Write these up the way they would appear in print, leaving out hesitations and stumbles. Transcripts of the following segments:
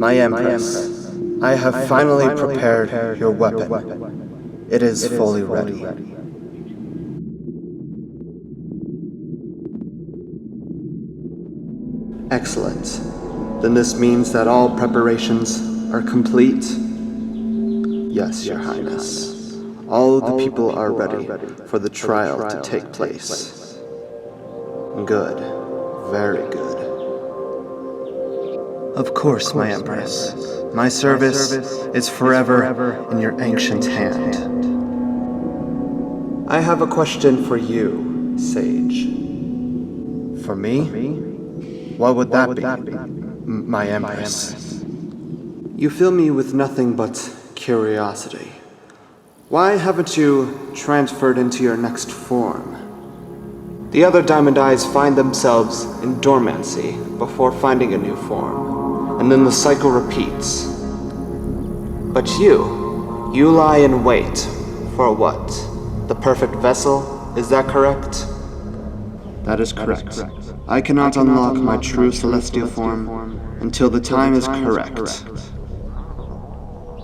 My Empress, I have finally prepared your weapon. It is fully ready. Excellent. Then this means that all preparations are complete? Yes, Your Highness. All the people are ready for the trial to take place. Good. Very good. Of course, my Empress. My service is forever in your ancient hand. I have a question for you, Sage. For me? What would that be, my Empress? You fill me with nothing but curiosity. Why haven't you transferred into your next form? The other Diamond Eyes find themselves in dormancy before finding a new form, and then the cycle repeats. But you lie in wait for what? The perfect vessel? Is that correct? That is correct. I cannot unlock my true celestial form until the time is correct.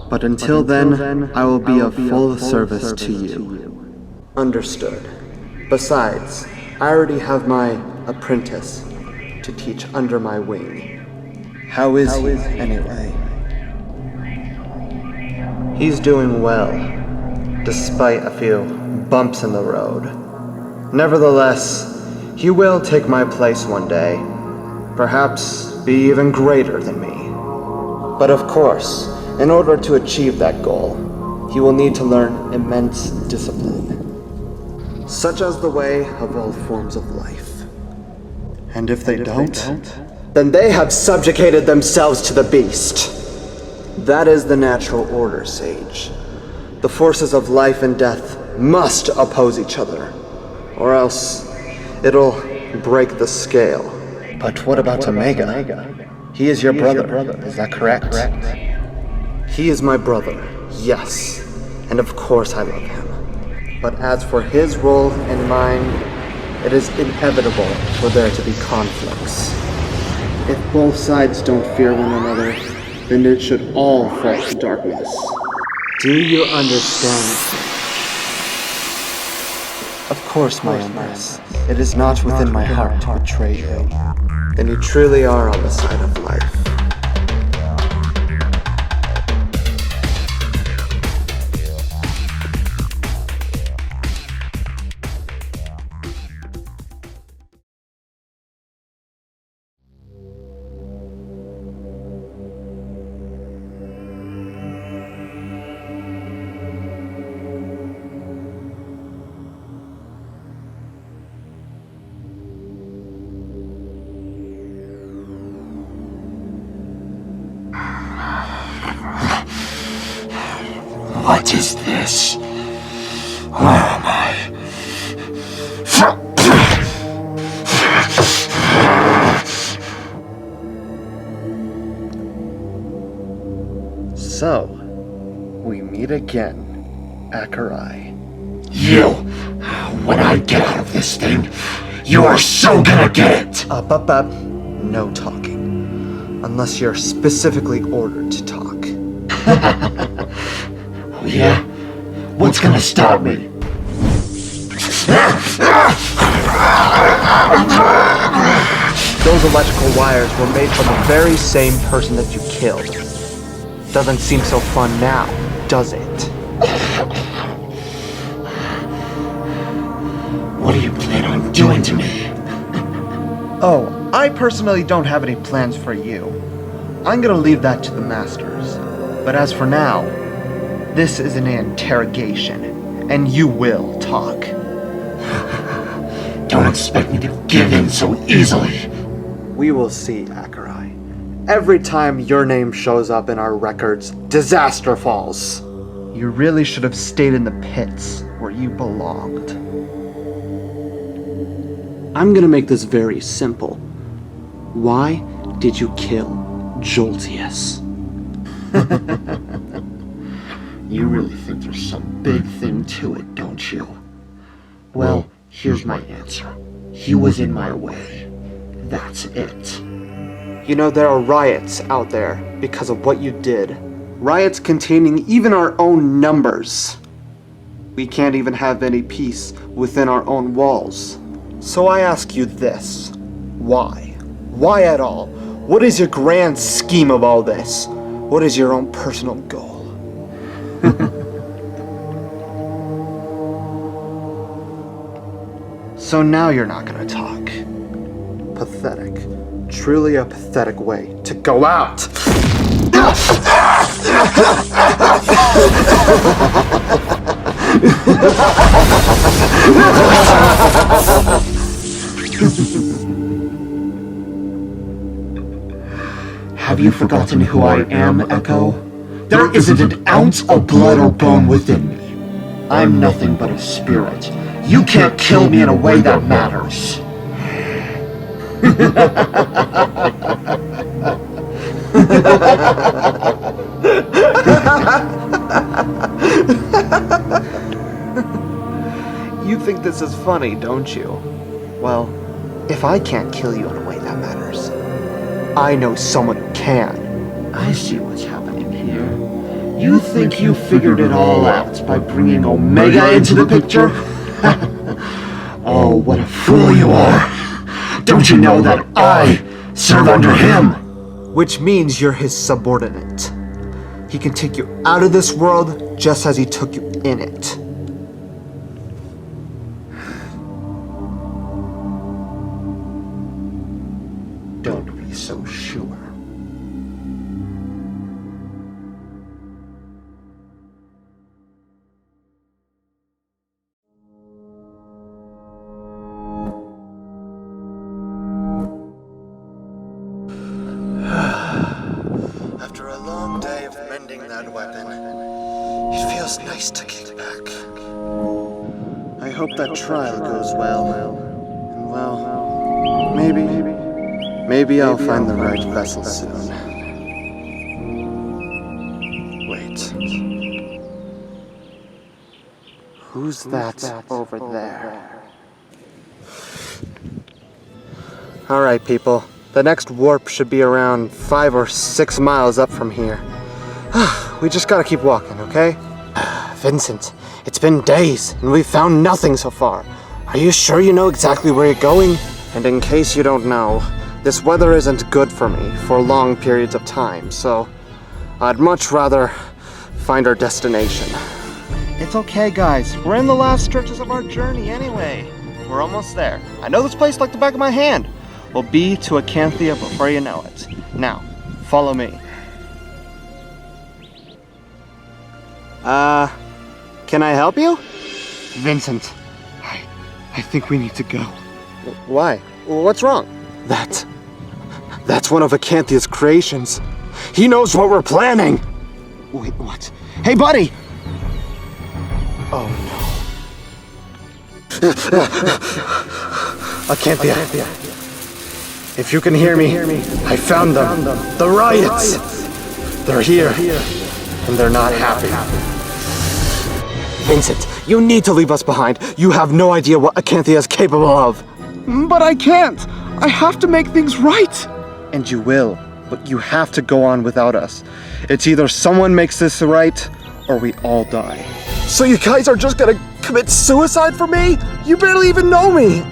But until then, I will be of full service to you. Understood. Besides, I already have my apprentice to teach under my wing. How is he, anyway? He's doing well, despite a few bumps in the road. Nevertheless, he will take my place one day, perhaps be even greater than me. But of course, in order to achieve that goal, he will need to learn immense discipline, such as the way of all forms of life. And if they don't, then they have subjugated themselves to the beast. That is the natural order, Sage. The forces of life and death must oppose each other, or else it'll break the scale. But what about Omega? He is your brother, is that correct? He is my brother, yes, and of course I love him. But as for his role and mine, it is inevitable for there to be conflicts. If both sides don't fear one another, then it should all fall to darkness. Do you understand? Of course, my Empress. It is not within my heart to betray you. Then you truly are on the side of life. What is this? Where am I? So, we meet again, Acari. You! When I get out of this thing, you are so gonna get it! No talking. Unless you're specifically ordered to talk. Oh yeah? What's gonna stop me? Those electrical wires were made from the very same person that you killed. Doesn't seem so fun now, does it? What do you plan on doing to me? Oh, I personally don't have any plans for you. I'm gonna leave that to the masters. But as for now, this is an interrogation, and you will talk. Don't expect me to give in so easily. We will see, Acari. Every time your name shows up in our records, disaster falls. You really should have stayed in the pits where you belonged. I'm gonna make this very simple. Why did you kill Jolteus? You really think there's some big thing to it, don't you? Well, here's my answer. He was in my way. That's it. You know, there are riots out there because of what you did. Riots containing even our own numbers. We can't even have any peace within our own walls. So I ask you this. Why? Why at all? What is your grand scheme of all this? What is your own personal goal? So now you're not gonna talk. Pathetic. Truly a pathetic way to go out. Have you forgotten who I am, Echo? There isn't an ounce of blood or bone within me. I'm nothing but a spirit. You can't kill me in a way that matters. You think this is funny, don't you? Well, if I can't kill you in a way that matters, I know someone who can. I see what's happening here. You think you figured it all out by bringing Omega into the picture? Oh, what a fool you are! Don't you know that I serve under him? Which means you're his subordinate. He can take you out of this world just as he took you in it. Don't be so sure. After a long day of mending that weapon, it feels nice to kick back. I hope that trial goes well. And well, maybe I'll find the right vessel soon. Wait. Who's that over there? Alright, people. The next warp should be around 5 or 6 miles up from here. We just gotta keep walking, okay? Vincent, it's been days, and we've found nothing so far. Are you sure you know exactly where you're going? And in case you don't know, this weather isn't good for me for long periods of time, so I'd much rather find our destination. It's okay, guys. We're in the last stretches of our journey anyway. We're almost there. I know this place like the back of my hand. We'll be to Acanthia before you know it. Now, follow me. Can I help you? Vincent, I think we need to go. Why? What's wrong? That's one of Acanthia's creations. He knows what we're planning. Wait, what? Hey, buddy! Oh, no. Acanthia. If you can hear me, I found them. The riots! They're here, and they're not happy. Vincent, you need to leave us behind. You have no idea what Acanthia is capable of. But I can't. I have to make things right. And you will, but you have to go on without us. It's either someone makes this right, or we all die. So you guys are just gonna commit suicide for me? You barely even know me.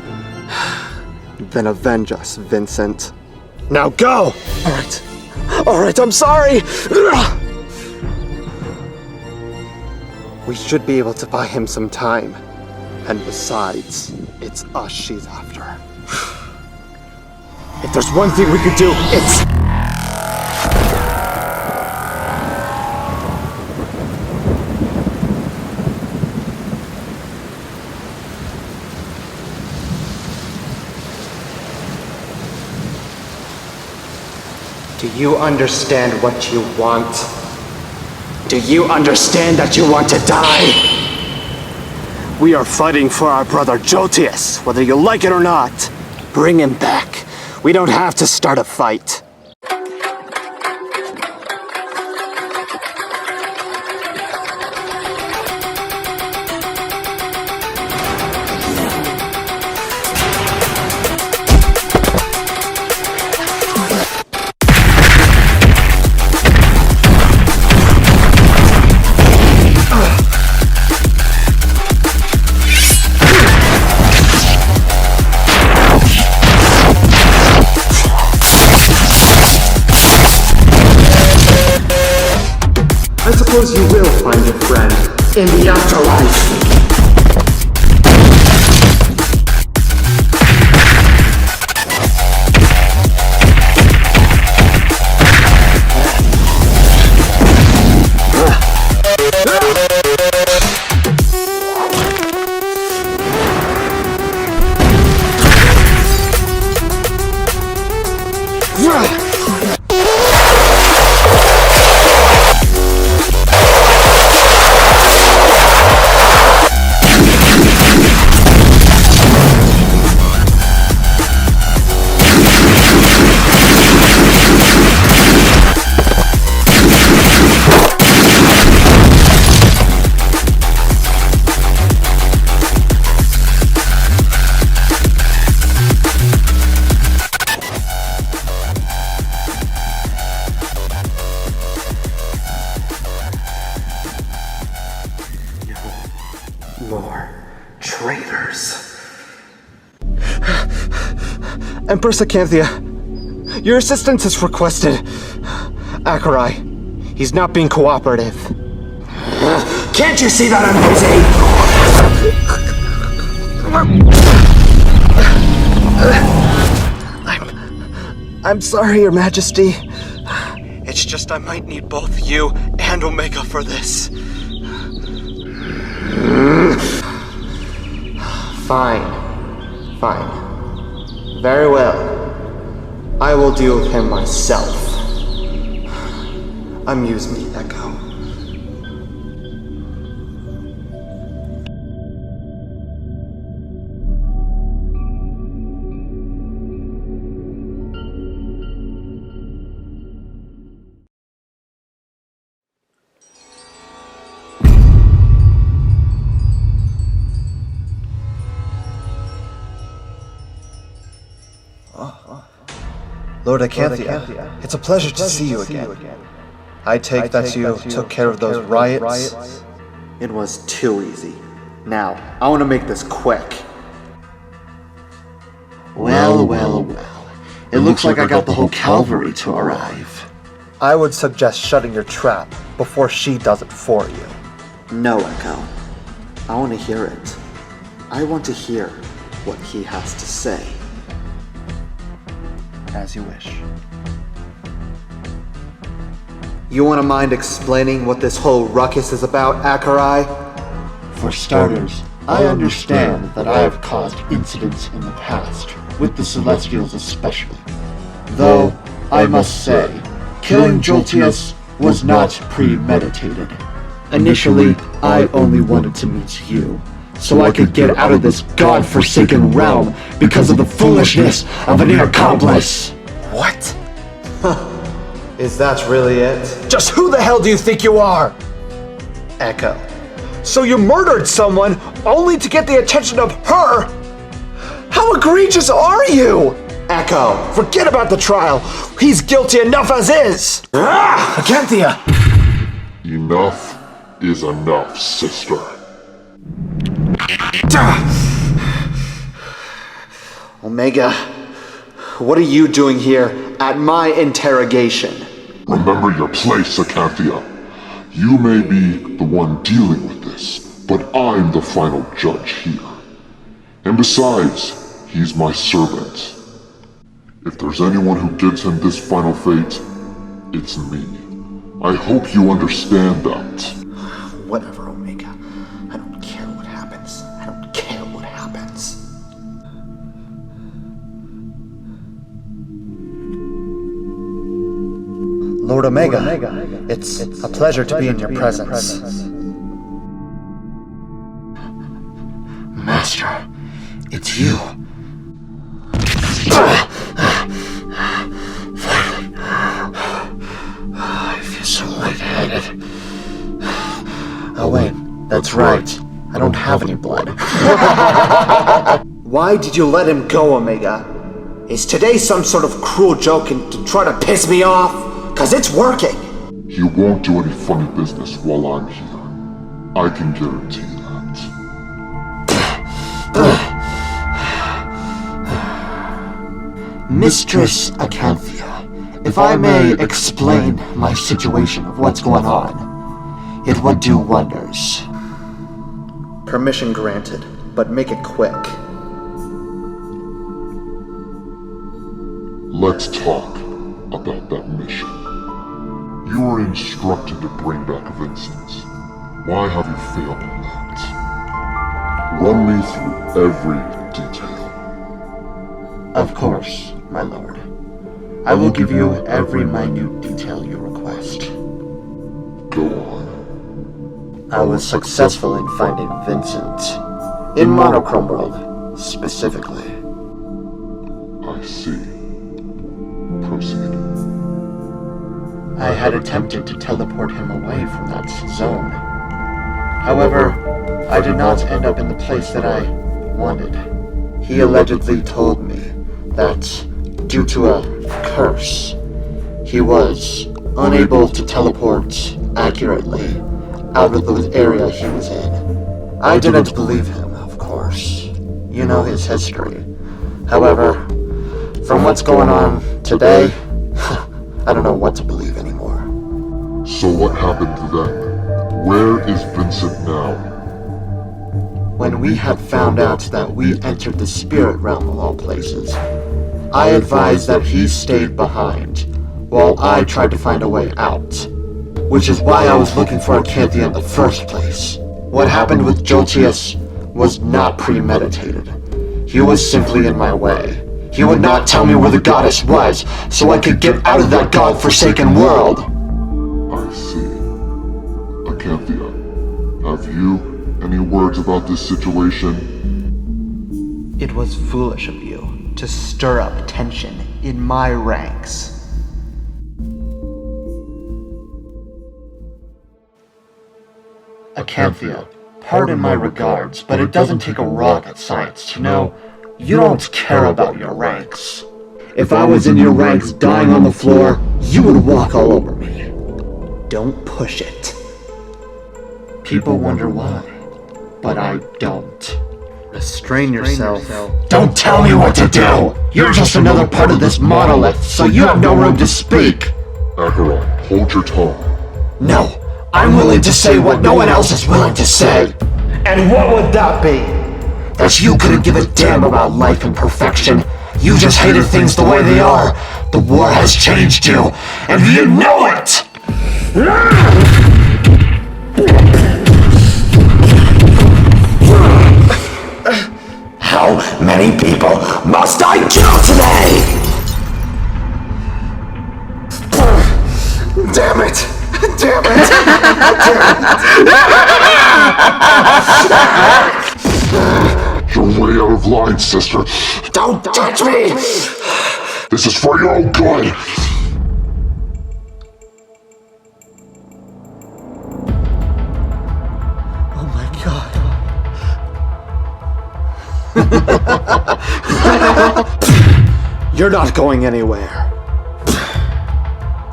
Then avenge us, Vincent. Now go! Alright, I'm sorry! We should be able to buy him some time. And besides, it's us she's after. If there's one thing we could do, it's... Do you understand what you want? Do you understand that you want to die? We are fighting for our brother Jotius, whether you like it or not. Bring him back. We don't have to start a fight. suppose you will find your friend in the afterlife. More traitors. Empress Acanthia, your assistance is requested. Acari, he's not being cooperative. Can't you see that I'm busy? I'm sorry, Your Majesty. It's just I might need both you and Omega for this. Fine. Very well. I will deal with him myself. Amuse me, Echo. Lord Acanthia, it's a pleasure to see you again. I take that you took care of those riots. It was too easy. Now, I want to make this quick. Well. It looks like I got the whole cavalry to arrive. I would suggest shutting your trap before she does it for you. No, Echo. I want to hear it. I want to hear what he has to say. As you wish. You want to mind explaining what this whole ruckus is about, Acari? For starters, I understand that I have caused incidents in the past, with the Celestials especially. Though, I must say, killing Jolteus was not premeditated. Initially, I only wanted to meet you, so I could get out of this god-forsaken realm because of the foolishness of an accomplice. What? Is that really it? Just who the hell do you think you are? Echo. So you murdered someone only to get the attention of her? How egregious are you? Echo, forget about the trial. He's guilty enough as is. Acanthia! Enough is enough, sister. Omega, what are you doing here at my interrogation? Remember your place, Acanthia. You may be the one dealing with this, but I'm the final judge here. And besides, he's my servant. If there's anyone who gives him this final fate, it's me. I hope you understand that. Whatever, Omega. I don't care what happens. I don't care what happens. Lord Omega, it's a pleasure to be in your presence. Master, it's you. Finally. I feel so lightheaded. Oh wait, that's right. I don't have any blood. Why did you let him go, Omega? Is today some sort of cruel joke and to try to piss me off? 'Cause it's working. He won't do any funny business while I'm here. I can guarantee that. Mistress Acanthia, if I may explain my situation of what's going on. It would do wonders. Permission granted, but make it quick. Let's talk about that mission. You were instructed to bring back Vincent. Why have you failed in that? Run me through every detail. Of course, my lord. I will give you every minute detail you request. Go on. I was successful in finding Vincent. In Monochrome World, specifically. I see. Proceed. I had attempted to teleport him away from that zone. However, I did not end up in the place that I wanted. He allegedly told me that, due to a curse, he was unable to teleport accurately out of the area he was in. I didn't believe him, of course. You know his history. However, from what's going on today, I don't know what to believe anymore. So what happened then? Where is Vincent now? When we had found out that we entered the spirit realm of all places, I advised that he stayed behind, while I tried to find a way out. Which is why I was looking for Acanthia in the first place. What happened with Jolteus was not premeditated. He was simply in my way. He would not tell me where the goddess was, so I could get out of that god-forsaken world. I see. Acanthia, have you any words about this situation? It was foolish of you to stir up tension in my ranks. Acanthia, pardon my regards, but it doesn't take a rocket science to know you don't care about your ranks. If I was in your ranks dying on the floor, you would walk all over me. Don't push it. People wonder why, but I don't. Restrain yourself. Don't tell me what to do! You're just another part of this monolith, so you have no room to speak! Acari, hold your tongue. No, I'm willing to say what no one else is willing to say. And what would that be? That you couldn't give a damn about life and perfection. You just hated things the way they are. The war has changed you, and you know it! How many people must I kill today? Damn it! Damn it! You're way out of line, sister. Don't touch me! This is for your own good. Oh my god. You're not going anywhere.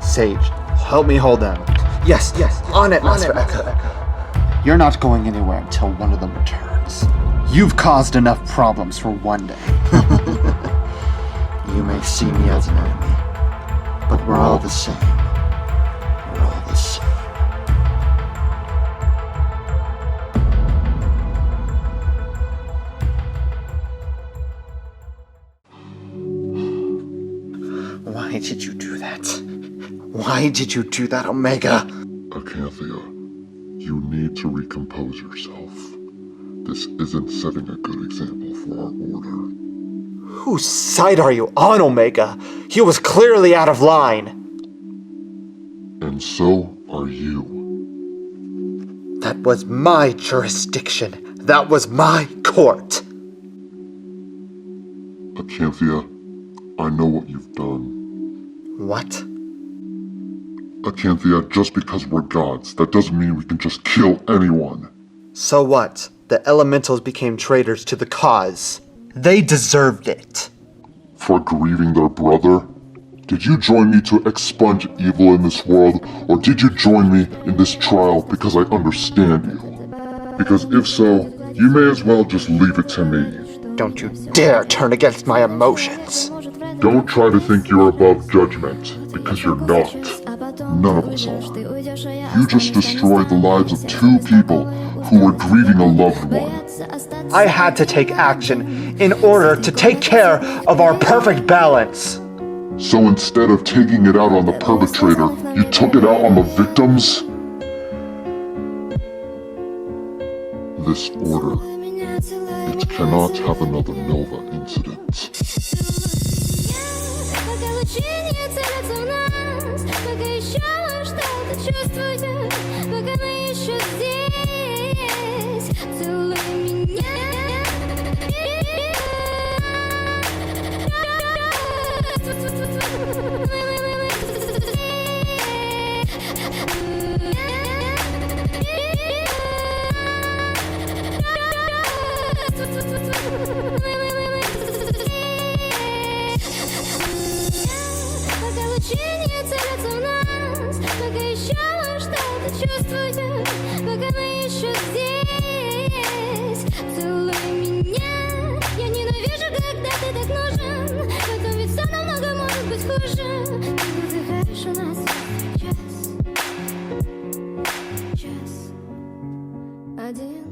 Sage, help me hold them. Yes, on it, Master Echo. You're not going anywhere until one of them returns. You've caused enough problems for one day. You may see me as an enemy, but we're all the same. We're all the same. Why did you do that? Why did you do that, Omega? Acanthia, you need to recompose yourself. This isn't setting a good example for our order. Whose side are you on, Omega? He was clearly out of line. And so are you. That was my jurisdiction. That was my court. Acanthia, I know what you've done. What? Acanthia, just because we're gods, that doesn't mean we can just kill anyone. So what? The elementals became traitors to the cause. They deserved it. For grieving their brother? Did you join me to expunge evil in this world, or did you join me in this trial because I understand you? Because if so, you may as well just leave it to me. Don't you dare turn against my emotions. Don't try to think you're above judgment, because you're not. None of us are. You just destroyed the lives of 2 people who were grieving a loved one. I had to take action in order to take care of our perfect balance. So instead of taking it out on the perpetrator, you took it out on the victims? This order, it cannot have another Nova incident. Пока мы еще здесь, целуй меня. Я ненавижу, когда ты так нужен. Потом ведь все намного может быть хуже. Ты выдыхаешь у нас час. Один.